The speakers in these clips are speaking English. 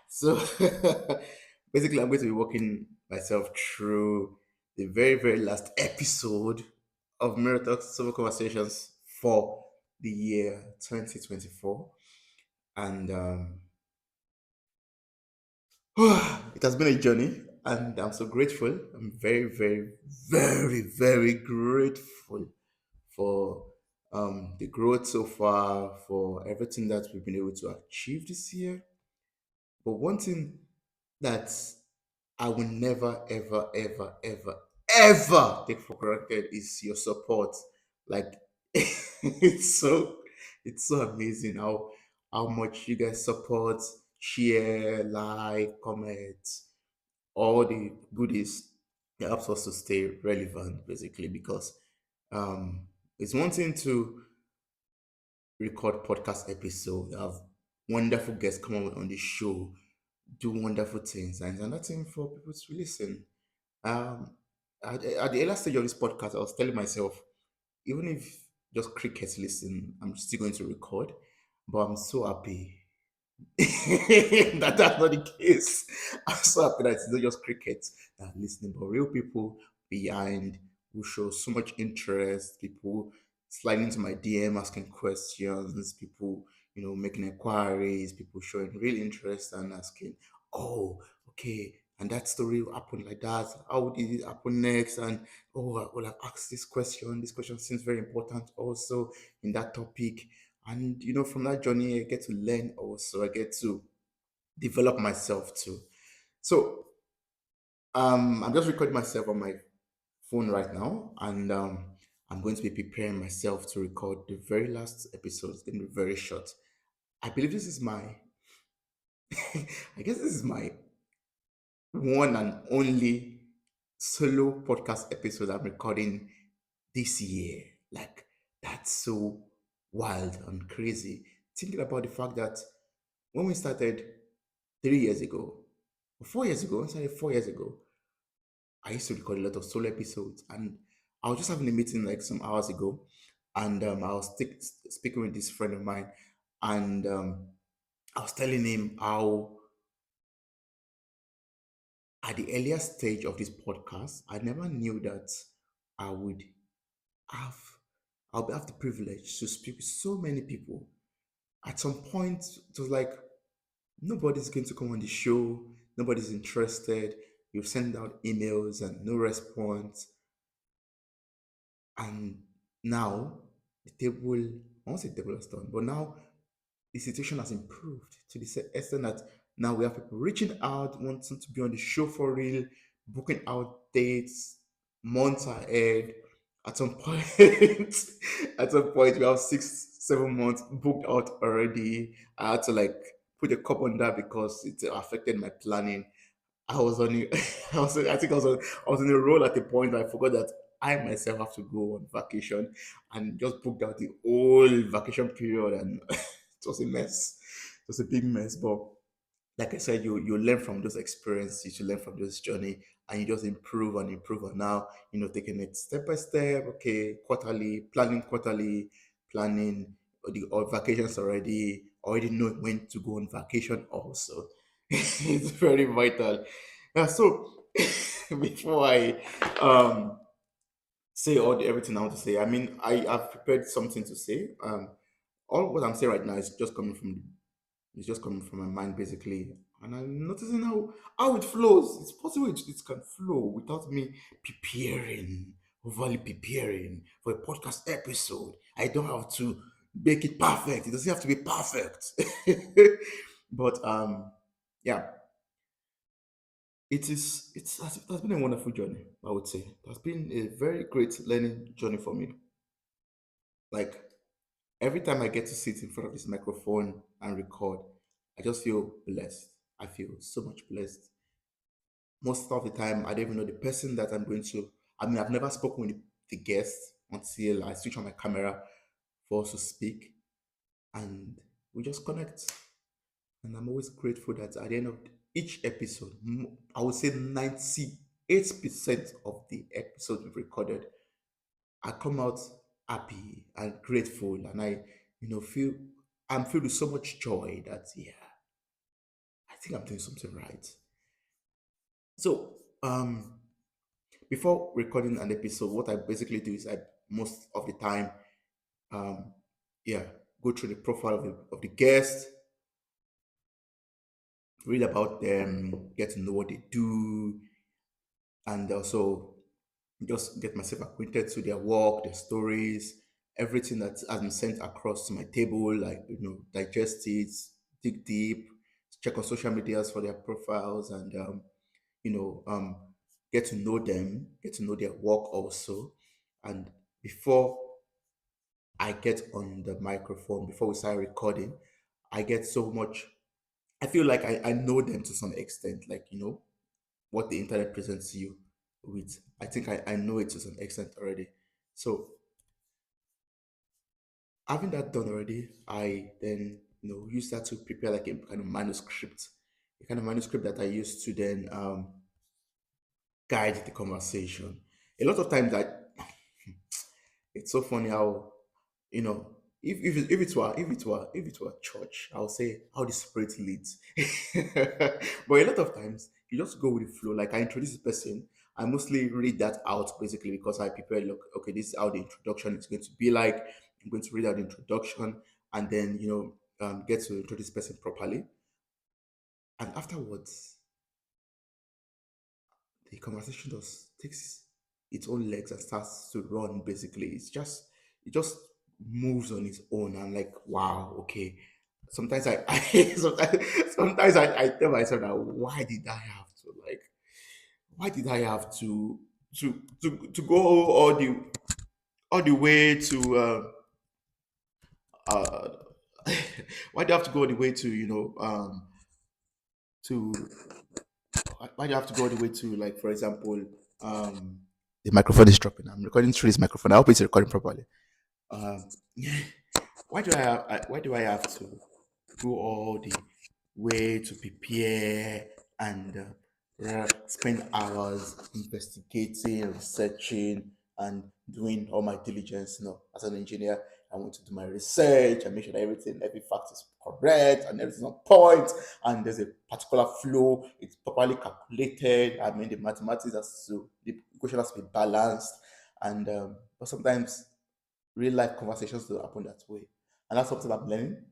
So basically, I'm going to be walking myself through the very, very last episode of Mirror Soulful Conversations for the year 2024. And it has been a journey, and I'm so grateful. I'm very, very, very, very grateful for the growth so far, for everything that we've been able to achieve this year. But one thing that I will never, ever, ever, ever, ever take for granted is your support. Like it's so amazing how much you guys support, share, like, comment, all the goodies. It helps us to stay relevant, basically, because it's one thing to record podcast episode, have wonderful guests come on the show, do wonderful things, and it's another thing for people to listen. Um, at the earlier stage of this podcast, I was telling myself, even if just crickets listen, I'm still going to record. But I'm so happy that that's not the case. I'm so happy that it's not just crickets that are listening, but real people behind who show so much interest, people sliding into my DM asking questions, people, making inquiries, people showing real interest and asking, oh, okay, and that story happened like that. How did it happen next? And oh, well, I've asked this question. This question seems very important also in that topic. And from that journey, I get to learn also. I get to develop myself too. So I'm just recording myself on my phone right now, and I'm going to be preparing myself to record the very last episode. It's going to be very short. I believe this is my, I guess this is my one and only solo podcast episode I'm recording this year. Like, that's so wild and crazy. Thinking about the fact that when we started 3 years ago, or 4 years ago, I started 4 years ago, I used to record a lot of solo episodes. And I was just having a meeting like some hours ago, and I was speaking with this friend of mine, and I was telling him how at the earlier stage of this podcast, I never knew that I would have I'll have the privilege to speak with so many people. At some point, it was like nobody's going to come on the show, nobody's interested. You've sent out emails and no response. And now the table, I won't say the table has done, but now the situation has improved to the extent that now we have people reaching out, wanting to be on the show for real, booking out dates months ahead. At some point, at some point, we have 6, 7 months booked out already. I had to like put a cup on that because it affected my planning. I was on, I think I was in a role at the point I forgot that I myself have to go on vacation and just booked out the whole vacation period, and it was a mess. It was a big mess, but like I said, you learn from those experiences, you learn from this journey, and you just improve and improve. And now, taking it step by step. Okay, quarterly, planning or vacations already know when to go on vacation. Also, it's very vital. Yeah. So before I say everything I want to say, I mean, I have prepared something to say. All what I'm saying right now is just coming from it's just coming from my mind basically. And I'm noticing how it flows. It's possible it can flow without me preparing, overly preparing for a podcast episode. I don't have to make it perfect. It doesn't have to be perfect. But yeah, it has been a wonderful journey, I would say. It has been a very great learning journey for me. Like every time I get to sit in front of this microphone and record, I just feel blessed. I feel so much blessed. Most of the time, I don't even know the person that I'm going to. I mean, I've never spoken with the guest until I switch on my camera for us to speak, and we just connect. And I'm always grateful that at the end of each episode, I would say 98% of the episodes we've recorded, I come out happy and grateful, and I, feel I'm filled with so much joy that yeah. think I'm doing something right. So before recording an episode, what I basically do is I most of the time, um, yeah, go through the profile of the guest, read about them, get to know what they do, and also just get myself acquainted to their work, their stories, everything that has been sent across to my table, like digest it, dig deep, check on social medias for their profiles, and you know, um, get to know them, get to know their work also, and before I get on the microphone, before we start recording, I get so much. I feel like I know them to some extent, like what the internet presents you with. I think I know it to some extent already. So having that done already, I then use that to prepare like a kind of manuscript, a kind of manuscript that I use to then guide the conversation. A lot of times, it's so funny how if it were church, I'll say how the spirit leads. But a lot of times you just go with the flow. Like I introduce this person, I mostly read that out basically because I prepare. Look, okay, this is how the introduction is going to be like. I'm going to read out the introduction and then get to introduce this person properly. And afterwards, the conversation just takes its own legs and starts to run basically. It just moves on its own. I'm like, wow, okay. Sometimes sometimes I tell myself that why did I have to go all the way to uh why do I have to go all the way to to why do you have to go all the way to, like, for example, the microphone is dropping. I'm recording through this microphone. I hope it's recording properly. Um, why do I have to go all the way to prepare and spend hours investigating, researching, and doing all my diligence? As an engineer, I want to do my research and make sure that every fact is correct and everything's on point, and there's a particular flow. It's properly calculated. I mean, the mathematics has to the equation has to be balanced, and but sometimes real life conversations don't happen that way. And that's something I'm learning,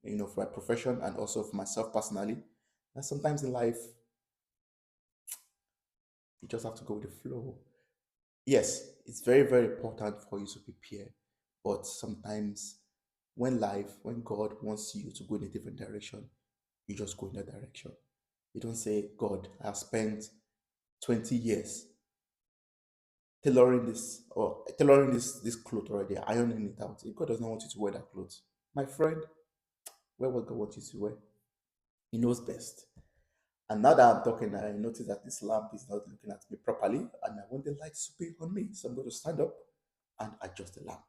for my profession and also for myself personally. That sometimes in life, you just have to go with the flow. Yes, it's very, very important for you to prepare. But sometimes when God wants you to go in a different direction, you just go in that direction. You don't say, God, I have spent 20 years tailoring this cloth already, ironing it out. If God does not want you to wear that clothes, my friend, wear what God wants you to wear. He knows best. And now that I'm talking, I notice that this lamp is not looking at me properly, and I want the lights to be on me. So I'm going to stand up and adjust the lamp.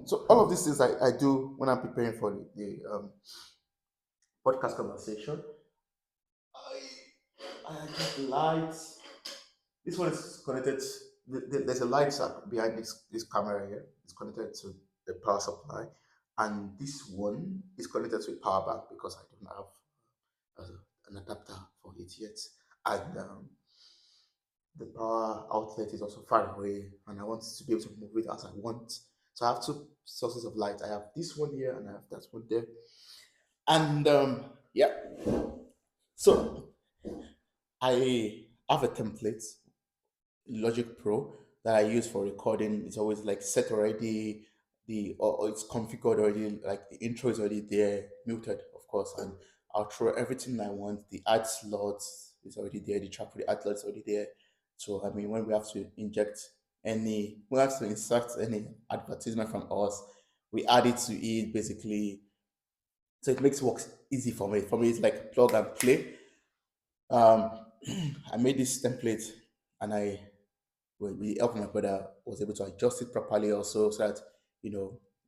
So all of these things I do when I'm preparing for the podcast conversation. I, I adjust the lights. This one is connected. There's a light behind this camera here. It's connected to the power supply, and this one is connected to a power bank because I don't have an adapter for it yet. And the power outlet is also far away, and I want to be able to move it as I want. So I have two sources of light. I have this one here, and I have that one there. And yeah, so I have a template, Logic Pro, that I use for recording. It's always like set already, or it's configured already, like the intro is already there, muted, of course, and I'll throw everything I want. The ad slot is already there, the track for the ad slot is already there. So I mean, when we have to we have to insert any advertisement from us, we add it to it basically. So it makes work easy for me. For me, it's like plug and play. Um, I made this template, and with the help of my brother, was able to adjust it properly also, so that it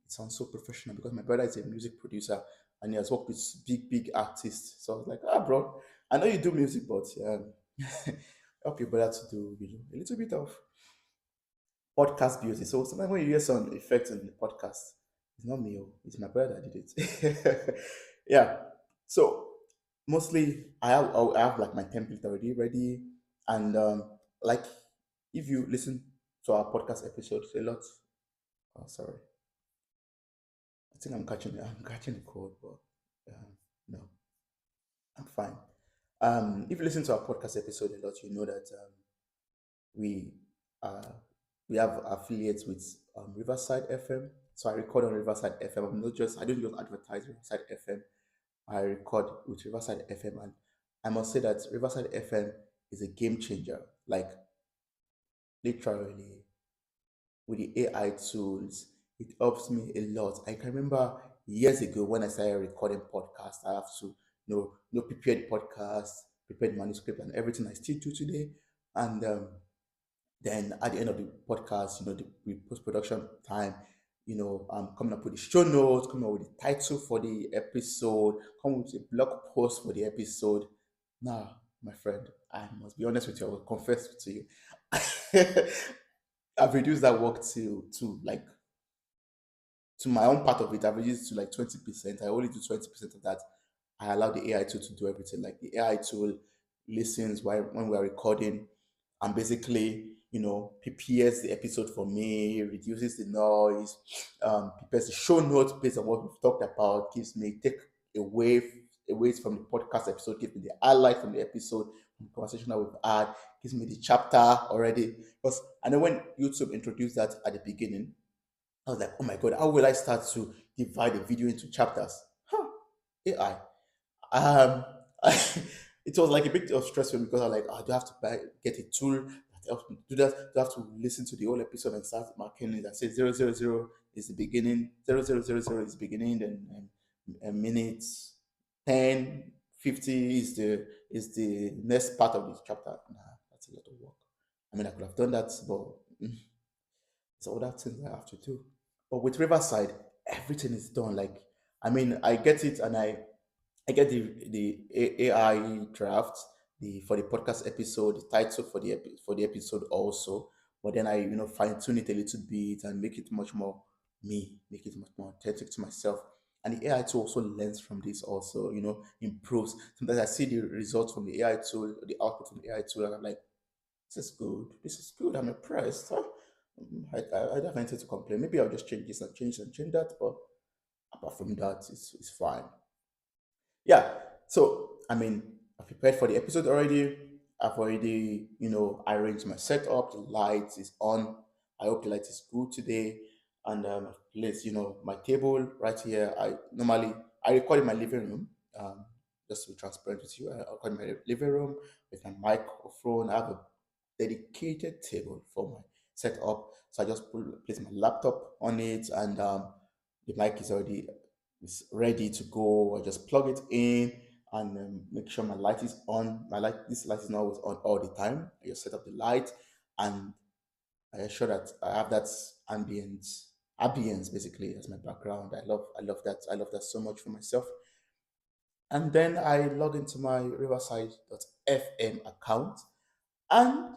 sounds so professional, because my brother is a music producer and he has worked with big, big artists. So I was like, bro, I know you do music, but help your brother to do a little bit of podcast beauty. So sometimes when you hear some effects in the podcast, it's not me, it's my brother that did it. Yeah. So mostly I have like my template already ready, and like if you listen to our podcast episodes a lot. Oh, sorry, I think I'm catching the cold, but no, I'm fine. If you listen to our podcast episode a lot, you know that we uh, we have affiliates with Riverside FM. So I record on Riverside FM. I don't just advertise Riverside FM. I record with Riverside FM, and I must say that Riverside FM is a game changer. Like literally, with the AI tools, it helps me a lot. I can remember years ago when I started recording podcasts, I have to prepare the podcast, prepare the manuscript, and everything I still do today. And then at the end of the podcast, the post production time, I'm coming up with the show notes, coming up with the title for the episode, coming with a blog post for the episode. Now, my friend, I must be honest with you, I will confess to you. I've reduced that work to like to my own part of it. I've reduced it to like 20%. I only do 20% of that. I allow the AI tool to do everything. Like the AI tool listens while when we're recording and basically, prepares the episode for me, reduces the noise, prepares the show notes based on what we've talked about, gives me take away away from the podcast episode, gives me the highlight from the episode, from the conversation that we've had, gives me the chapter already. Because I know when YouTube introduced that at the beginning, I was like, oh my god, how will I start to divide the video into chapters? Huh, AI. Um, it was like a bit of stress for me because I was like, oh, do I have to get a tool that helps me do that? Do I have to listen to the whole episode and start marking it that says 000 is the beginning, 0000 is the beginning, then minutes 10, 50 is the next part of this chapter. Nah, that's a lot of work. I mean, I could have done that, but it's other things I have to do. But with Riverside, everything is done. Like, I mean, I get it, and I get the AI draft, the for the podcast episode, the title for the episode also. But then I fine tune it a little bit and make it much more me, make it much more authentic to myself. And the AI tool also learns from this, also improves. Sometimes I see the results from the AI tool, the output from the AI tool, and I'm like, this is good. This is good. I'm impressed. Huh? I don't have anything to complain. Maybe I'll just change this and change that. But apart from that, it's fine. Yeah. So I mean, I prepared for the episode already. I've already, arranged my setup. The light is on. I hope the light is good today. And I've placed, my table right here. I record in my living room. Um, just to be transparent with you, I record in my living room with my microphone. I have a dedicated table for my setup. So I just place my laptop on it, and the mic is ready to go. I just plug it in and make sure my light is on. This light is not always on all the time. I just set up the light and I ensure that I have that ambience basically as my background. I love that so much for myself. And then I log into my Riverside.fm account and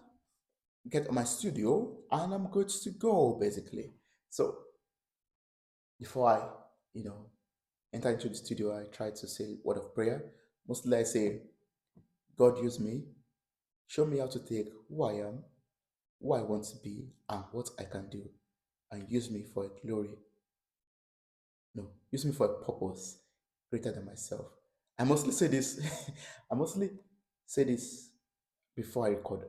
get on my studio and I'm good to go basically. So before I, you know, enter into the studio, I try to say word of prayer. Mostly I say, God use me, show me how to take who I am, who I want to be, and what I can do, and use me for a glory. No, use me for a purpose greater than myself. I mostly say this. I mostly say this before I record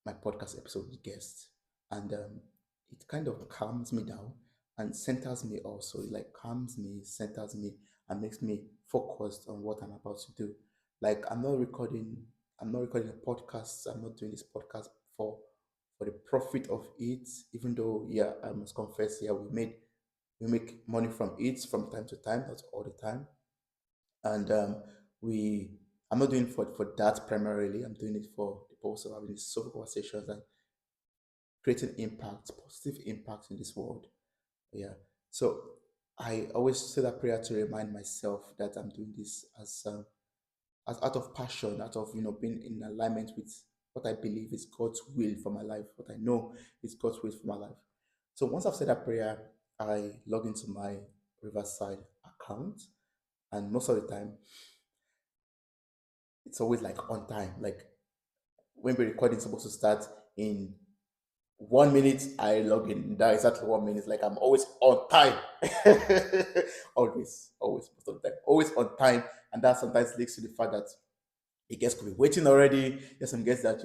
my podcast episode with guests, and it kind of calms me down and centers me also. It like calms me, centers me, and makes me focused on what I'm about to do. Like I'm not recording a podcast. I'm not doing this podcast for for the profit of it. Even though, yeah, I must confess, yeah, we make money from it from time to time, not all the time, and we I'm not doing it for that primarily. I'm doing it for the purpose of having these soulful conversations and creating impact, positive impact in this world. Yeah. So I always say that prayer to remind myself that I'm doing this as out of passion, out of being in alignment with what I believe is God's will for my life, what I know is God's will for my life. So once I've said that prayer, I log into my Riverside account, and most of the time it's always like on time. Like when we're recording, supposed to start in 1 minute, I log in. That exactly 1 minute. Like I'm always on time. Always, most of the time, always on time, and that sometimes leads to the fact that the guests could be waiting already. There's some guests that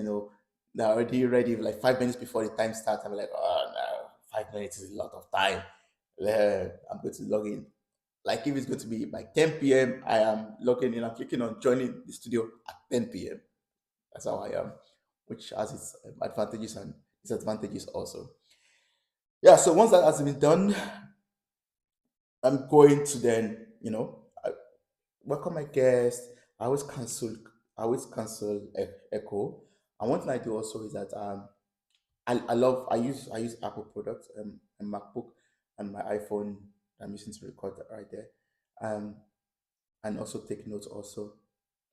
they're already ready like 5 minutes before the time starts. I'm like, oh no, 5 minutes is a lot of time. I'm going to log in. Like if it's going to be by 10 p.m., I am logging in. I'm clicking on joining the studio at 10 p.m. That's how I am, which has its advantages and disadvantages also. Yeah. So once that has been done, I'm going to then welcome my guest. I always cancel. I always cancel echo. And one thing I do also is that I love I use Apple products and MacBook and my iPhone I'm using to record that right there, um and also take notes. Also,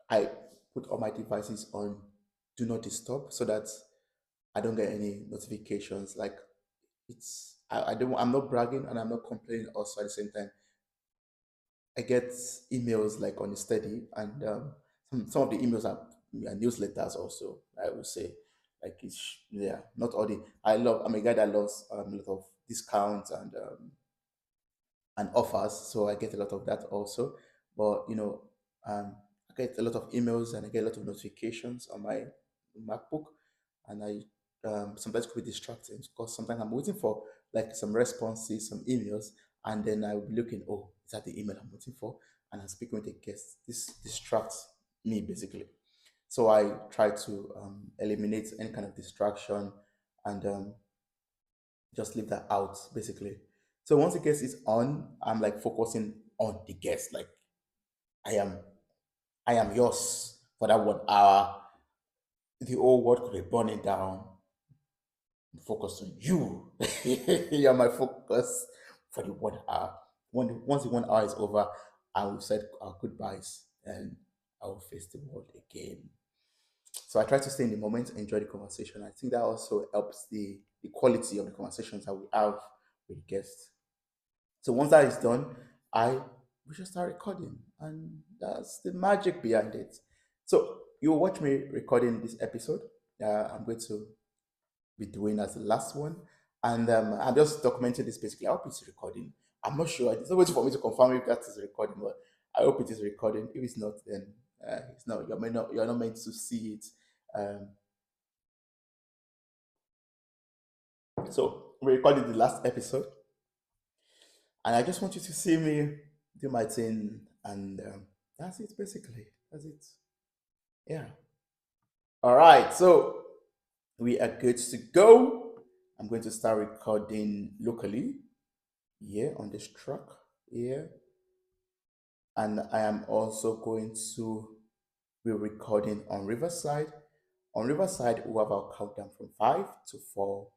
I put all my devices on do not disturb so that I don't get any notifications. Like I don't I'm not bragging and I'm not complaining. Also at the same time I get emails like on a steady, and some of the emails are newsletters also. I would say, like it's yeah, not all the. I'm a guy that loves a lot of discounts and offers, so I get a lot of that also. But I get a lot of emails and I get a lot of notifications on my MacBook, and I sometimes could be distracting because sometimes I'm waiting for like some responses, some emails, and then I will be looking, oh, is that the email I'm waiting for? And I'm speaking with a guest. This distracts me basically. So I try to eliminate any kind of distraction and just leave that out basically. So once the guest is on, I'm like focusing on the guest. Like I am I am yours for that 1 hour. The whole world could be burning down. Focus on you. You're my focus for the 1 hour. Once the 1 hour is over, I will say our goodbyes and I will face the world again. So I try to stay in the moment, enjoy the conversation. I think that also helps the quality of the conversations that we have with guests. So once that is done, I we should start recording, and that's the magic behind it. So you will watch me recording this episode. I'm going to be doing as the last one, and I'm just documenting this basically. I hope it's recording. I'm not sure. There's no way for me to confirm if that is recording, but I hope it is recording. If it's not, then it's not. You're not meant to see it. Um, so we recorded the last episode, and I just want you to see me do my thing, and that's it basically. That's it. Yeah. All right. So we are good to go. I'm going to start recording locally here on this track here, and I am also going to be recording on Riverside. On Riverside, we have our countdown from 5 to 4,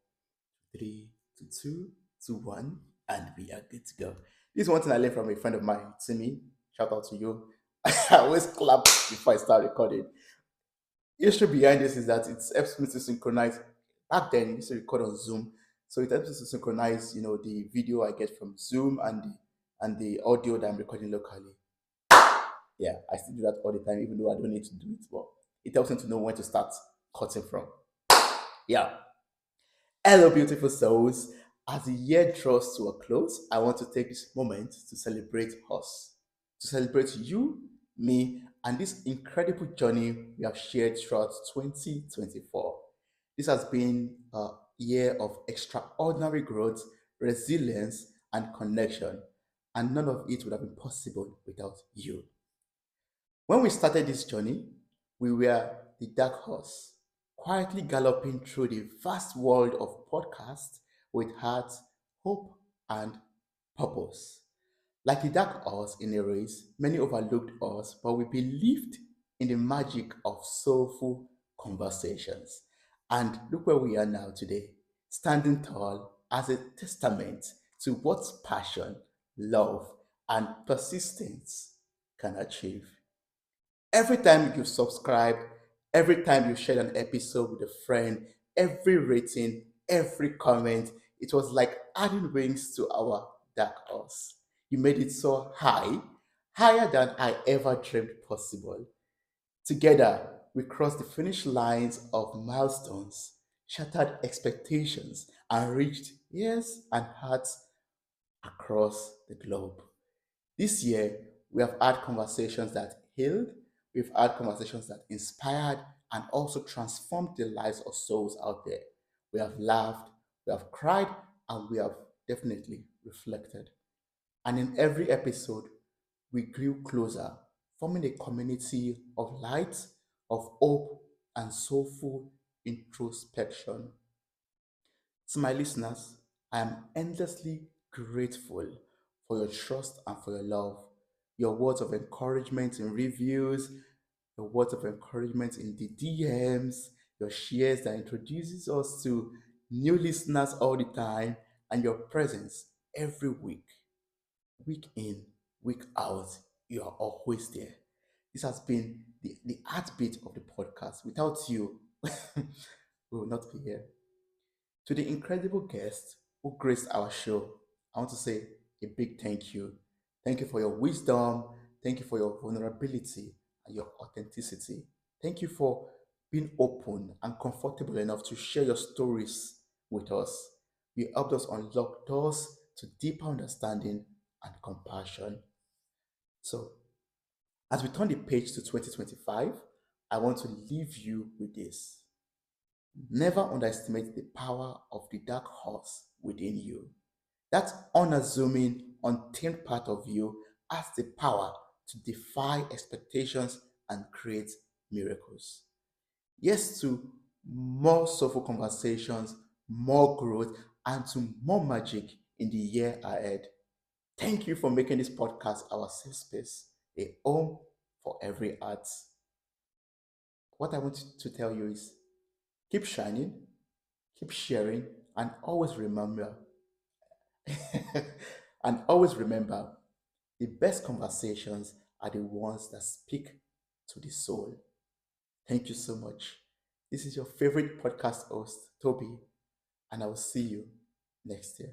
3 to 2 to 1, and we are good to go. This is one thing I learned from a friend of mine, Timmy. Shout out to you. I always clap before I start recording. The issue behind this is that it helps me to synchronize. Back then, we used to record on Zoom, so it helps me to synchronize, the video I get from Zoom and the audio that I'm recording locally. Yeah, I still do that all the time, even though I don't need to do it, but it helps me to know when to start cutting from. Yeah. Hello, beautiful souls. As the year draws to a close, I want to take this moment to celebrate us, to celebrate you, me, and this incredible journey we have shared throughout 2024. This has been a year of extraordinary growth, resilience, and connection, and none of it would have been possible without you. When we started this journey, we were the dark horse, quietly galloping through the vast world of podcasts with heart, hope, and purpose. Like the dark horse in a race, many overlooked us, but we believed in the magic of soulful conversations. And look where we are now today, standing tall as a testament to what passion, love, and persistence can achieve. Every time you subscribe, every time you share an episode with a friend, every rating, every comment, it was like adding wings to our dark horse. You made it so high, higher than I ever dreamed possible. Together, we crossed the finish lines of milestones, shattered expectations, and reached ears and hearts across the globe. This year, we have had conversations that healed, we've had conversations that inspired, and also transformed the lives of souls out there. We have laughed, we have cried, and we have definitely reflected. And in every episode, we grew closer, forming a community of light, of hope, and soulful introspection. To my listeners, I am endlessly grateful for your trust and for your love, your words of encouragement in reviews, your words of encouragement in the DMs, your shares that introduces us to new listeners all the time, and your presence every week in, week out. You are always there. This has been the heartbeat of the podcast. Without you, we will not be here. To the incredible guests who graced our show, I want to say a big thank you. Thank you for your wisdom. Thank you for your vulnerability and your authenticity. Thank you for being open and comfortable enough to share your stories with us. You helped us unlock doors to deeper understanding and compassion. So, as we turn the page to 2025, I want to leave you with this. Never underestimate the power of the dark horse within you. That unassuming, untamed part of you has the power to defy expectations and create miracles. Yes, to more soulful conversations, more growth, and to more magic in the year ahead. Thank you for making this podcast our safe space, a home for every art. What I want to tell you is keep shining, keep sharing, and always remember, and always remember, the best conversations are the ones that speak to the soul. Thank you so much. This is your favorite podcast host, Toby, and I will see you next year.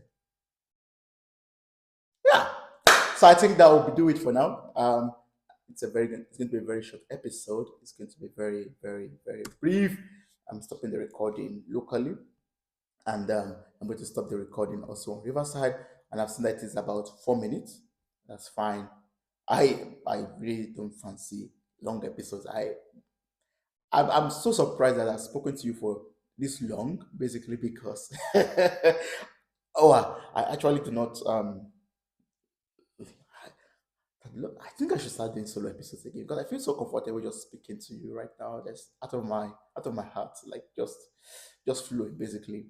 Yeah. So I think that will do it for now. It's going to be a very short episode. It's going to be very, very, very brief. I'm stopping the recording locally, and I'm going to stop the recording also on Riverside. And I've seen that it's about 4 minutes. That's fine. I really don't fancy long episodes. I'm so surprised that I've spoken to you for this long, basically because oh, I actually do not look, I think I should start doing solo episodes again because I feel so comfortable just speaking to you right now. Just out of my heart, like just flowing basically.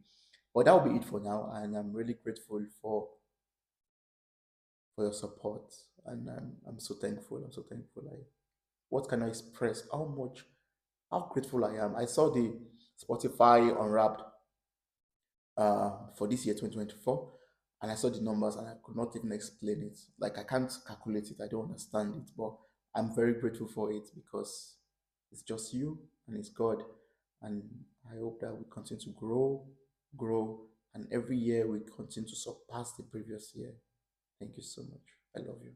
But that will be it for now, and I'm really grateful for your support, and I'm so thankful. I'm so thankful. Like, what can I express? How grateful I am. I saw the Spotify Unwrapped for this year 2024, and I saw the numbers and I could not even explain it. Like I can't calculate it. I don't understand it, but I'm very grateful for it because it's just you and it's God, and I hope that we continue to grow, and every year we continue to surpass the previous year. Thank you so much. I love you.